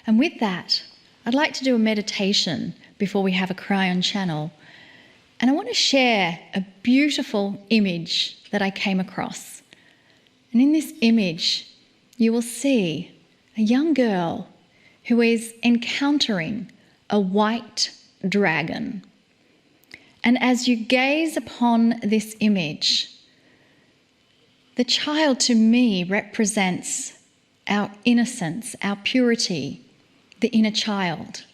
And with that, I'd like to do a meditation before we have a Cryon channel. And I want to share a beautiful image that I came across. And in this image, you will see a young girl who is encountering a white dragon. And as you gaze upon this image, the child to me represents our innocence, our purity, the inner child.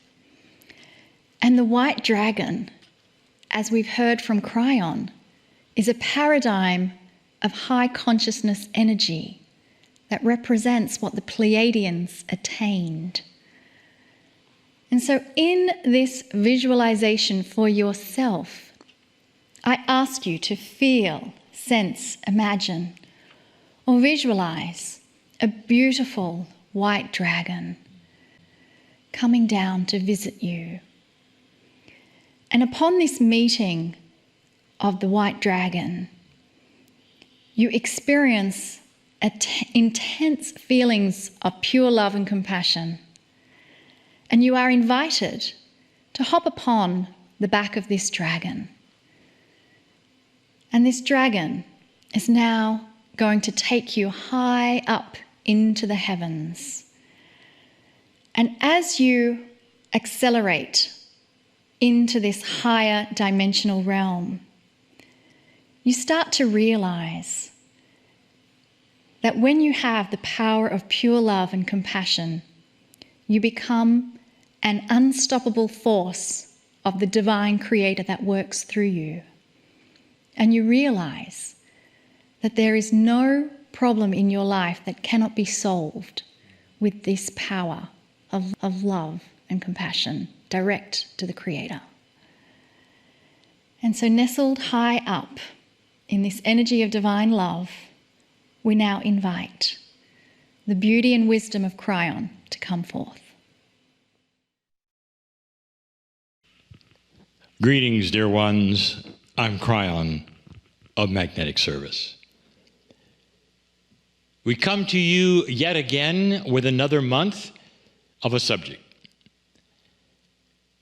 And the white dragon, as we've heard from Cryon, is a paradigm of high consciousness energy that represents what the Pleiadians attained. And so in this visualization for yourself, I ask you to feel, sense, imagine, or visualize a beautiful white dragon coming down to visit you. And upon this meeting of the white dragon, you experience intense feelings of pure love and compassion. And you are invited to hop upon the back of this dragon. And this dragon is now going to take you high up into the heavens. And as you accelerate into this higher dimensional realm, you start to realize that when you have the power of pure love and compassion, you become an unstoppable force of the divine creator that works through you. And you realize that there is no problem in your life that cannot be solved with this power of love and compassion direct to the creator. And so nestled high up in this energy of divine love, we now invite the beauty and wisdom of Cryon to come forth. Greetings, dear ones. I'm Cryon of Magnetic Service. We come to you yet again with another month of a subject.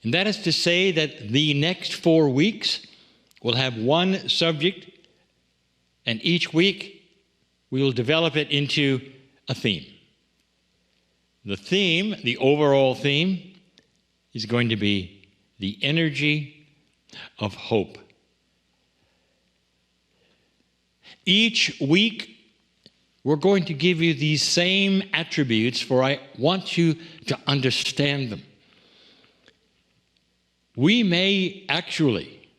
And that is to say that the next 4 weeks will have one subject, and each week we will develop it into a theme. The theme, the overall theme, is going to be the energy of hope. Each week, we're going to give you these same attributes, for I want you to understand them. We may actually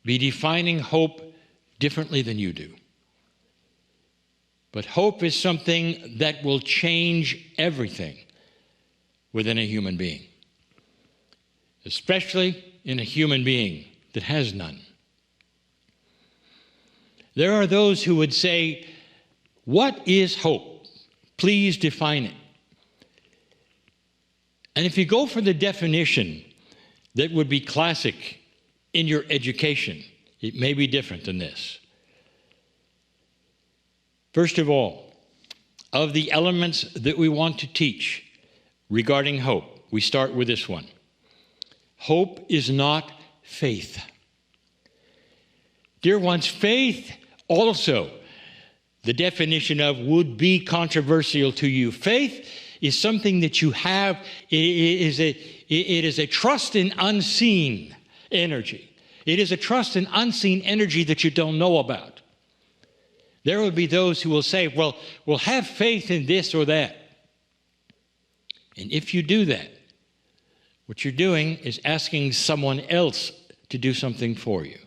be defining hope differently than you do. But hope is something that will change everything within a human being, especially in a human being that has none. There are those who would say, what is hope? Please define it. And if you go for the definition that would be classic in your education, it may be different than this. First of all, of the elements that we want to teach regarding hope, we start with this one. Hope is not faith. Dear ones, faith also, the definition of would be controversial to you. Faith is something that you have. It is a trust in unseen energy. It is a trust in unseen energy that you don't know about. There will be those who will say, well, we'll have faith in this or that. And if you do that, what you're doing is asking someone else to do something for you.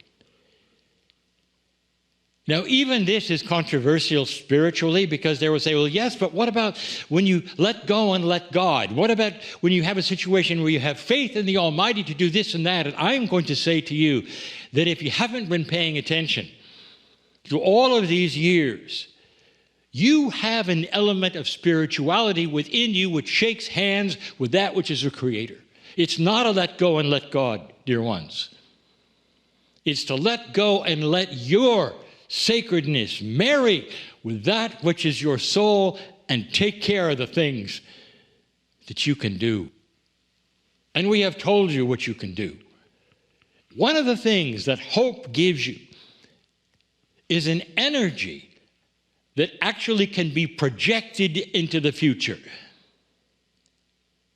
Now, even this is controversial spiritually, because they will say, well, yes, but what about when you let go and let God? What about when you have a situation where you have faith in the Almighty to do this and that? And I'm going to say to you that if you haven't been paying attention through all of these years, you have an element of spirituality within you which shakes hands with that which is a creator. It's not a let go and let God, dear ones. It's to let go and let your sacredness marry with that which is your soul and take care of the things that you can do. And we have told you what you can do. One of the things that hope gives you is an energy that actually can be projected into the future.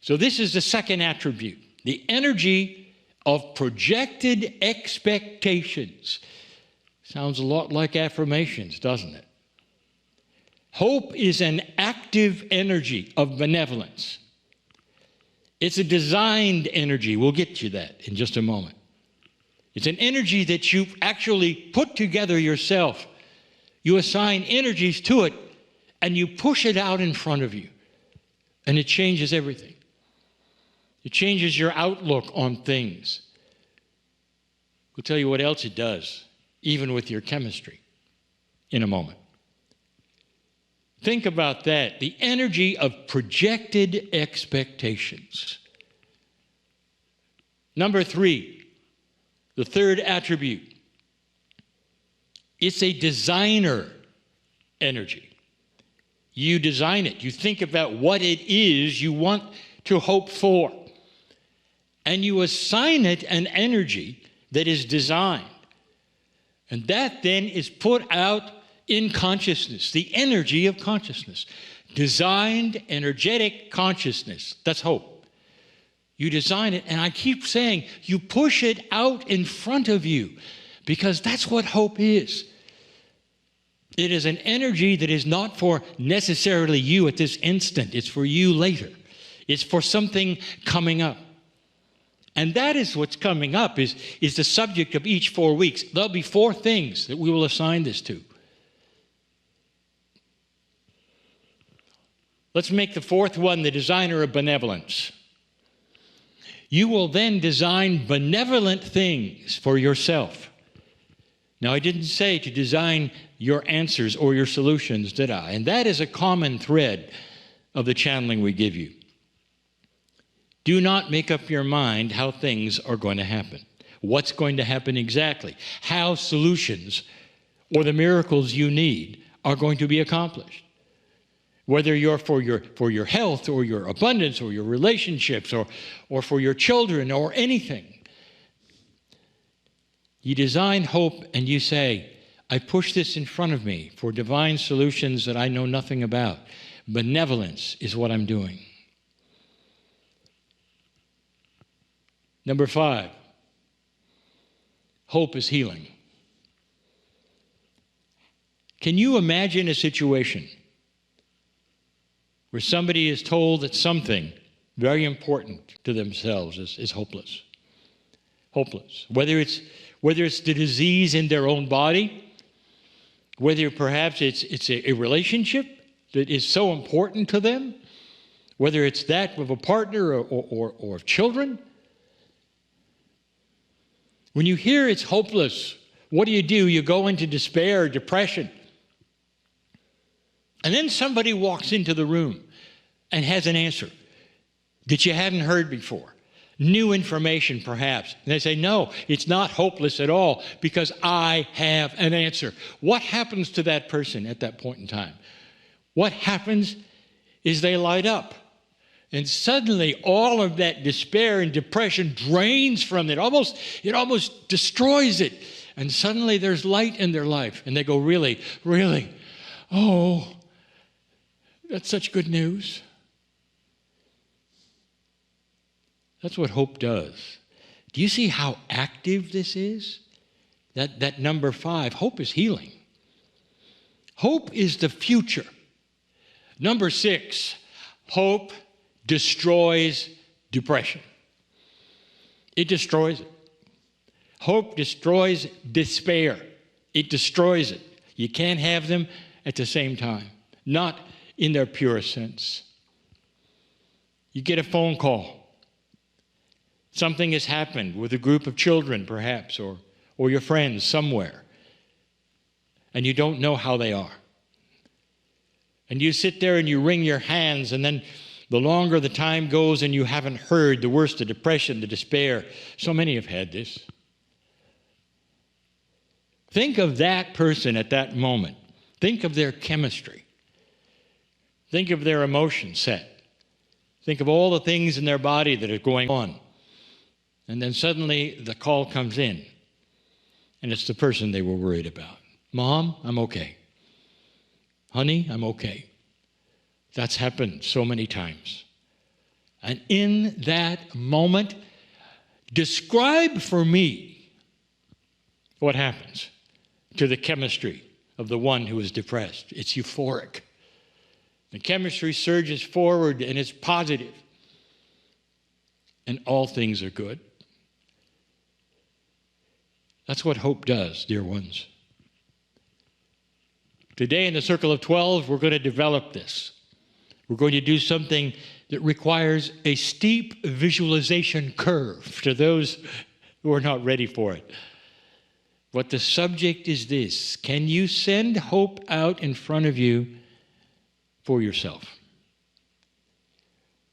So this is the second attribute, the energy of projected expectations. Sounds a lot like affirmations, doesn't it? Hope is an active energy of benevolence. It's a designed energy. We'll get to that in just a moment. It's an energy that you actually put together yourself. You assign energies to it, and you push it out in front of you. And it changes everything. It changes your outlook on things. We'll tell you what else it does, even with your chemistry, in a moment. Think about that, the energy of projected expectations. Number 3, the third attribute. It's a designer energy. You design it. You think about what it is you want to hope for. And you assign it an energy that is designed. And that then is put out in consciousness, the energy of consciousness. Designed, energetic consciousness. That's hope. You design it, and I keep saying, you push it out in front of you, because that's what hope is. It is an energy that is not for necessarily you at this instant. It's for you later. It's for something coming up. And that is what's coming up, is the subject of each 4 weeks. There'll be 4 things that we will assign this to. Let's make the 4th one the designer of benevolence. You will then design benevolent things for yourself. Now, I didn't say to design your answers or your solutions, did I? And that is a common thread of the channeling we give you. Do not make up your mind how things are going to happen. What's going to happen exactly? How solutions or the miracles you need are going to be accomplished. Whether you're for your health or your abundance or your relationships or for your children or anything. You design hope and you say, I push this in front of me for divine solutions that I know nothing about. Benevolence is what I'm doing. Number 5, hope is healing. Can you imagine a situation where somebody is told that something very important to themselves is hopeless? Hopeless. Whether it's the disease in their own body, whether perhaps it's a relationship that is so important to them, whether it's that of a partner or of children. When you hear it's hopeless, what do? You go into despair, depression. And then somebody walks into the room and has an answer that you hadn't heard before. New information, perhaps. And they say, no, it's not hopeless at all because I have an answer. What happens to that person at that point in time? What happens is they light up. And suddenly all of that despair and depression drains from it. It almost destroys it. And suddenly there's light in their life. And they go, really, really? Oh, that's such good news. That's what hope does. Do you see how active this is? That number 5, hope is healing. Hope is the future. Number 6, hope destroys depression. It destroys it. Hope destroys despair. It destroys it. You can't have them at the same time, not in their purest sense. You get a phone call. Something has happened with a group of children, perhaps, or your friends somewhere, and you don't know how they are. And you sit there and you wring your hands, and then the longer the time goes and you haven't heard, the worse the depression, the despair. So many have had this. Think of that person at that moment. Think of their chemistry. Think of their emotion set. Think of all the things in their body that are going on. And then suddenly the call comes in, and it's the person they were worried about. Mom, I'm okay. Honey, I'm okay. That's happened so many times. And in that moment, describe for me what happens to the chemistry of the one who is depressed. It's euphoric. The chemistry surges forward and it's positive. And all things are good. That's what hope does, dear ones. Today in the Circle of 12, we're going to develop this. We're going to do something that requires a steep visualization curve to those who are not ready for it. But the subject is this: can you send hope out in front of you for yourself?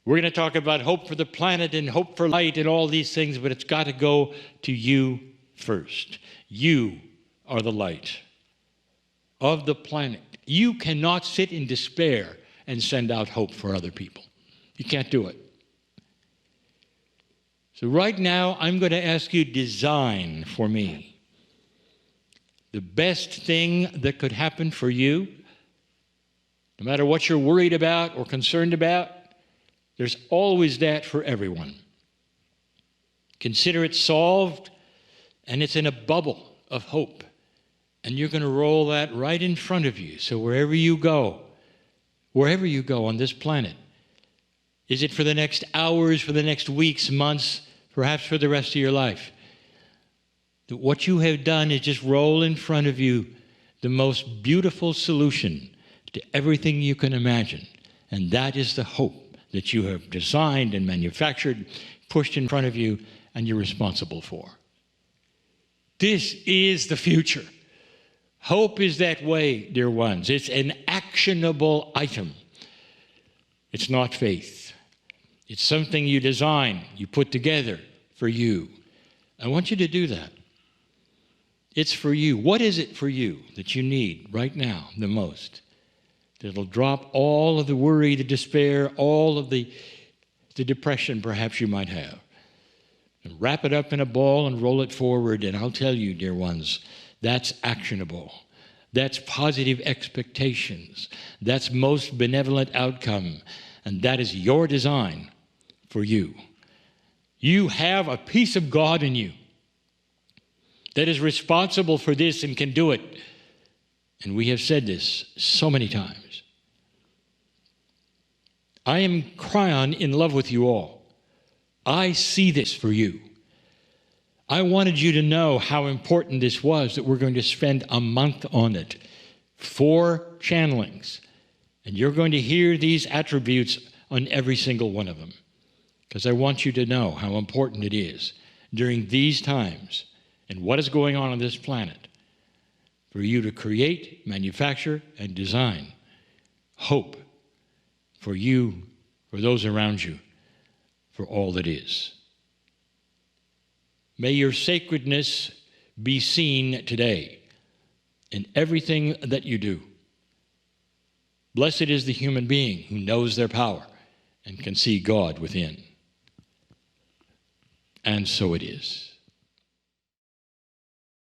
We're going to talk about hope for the planet and hope for light and all these things, but it's got to go to you first. You are the light of the planet. You cannot sit in despair and send out hope for other people. You can't do it. So right now, I'm going to ask you to design for me the best thing that could happen for you. No matter what you're worried about or concerned about, there's always that for everyone. Consider it solved, and it's in a bubble of hope. And you're going to roll that right in front of you. So wherever you go on this planet, is it for the next hours, for the next weeks, months, perhaps for the rest of your life? That what you have done is just roll in front of you the most beautiful solution to everything you can imagine. And that is the hope that you have designed and manufactured, pushed in front of you, and you're responsible for. This is the future. Hope is that way, dear ones. It's an actionable item. It's not faith. It's something you design, you put together for you. I want you to do that. It's for you. What is it for you that you need right now the most? That'll drop all of the worry, the despair, all of the depression perhaps you might have. And wrap it up in a ball and roll it forward. And I'll tell you, dear ones, that's actionable. That's positive expectations. That's most benevolent outcome. And that is your design for you. You have a piece of God in you that is responsible for this and can do it. And we have said this so many times. I am Cryon in love with you all. I see this for you. I wanted you to know how important this was, that we're going to spend a month on it. 4 channelings. And you're going to hear these attributes on every single one of them. Because I want you to know how important it is during these times and what is going on this planet for you to create, manufacture, and design hope for you, for those around you, for all that is. May your sacredness be seen today in everything that you do. Blessed is the human being who knows their power and can see God within. And so it is.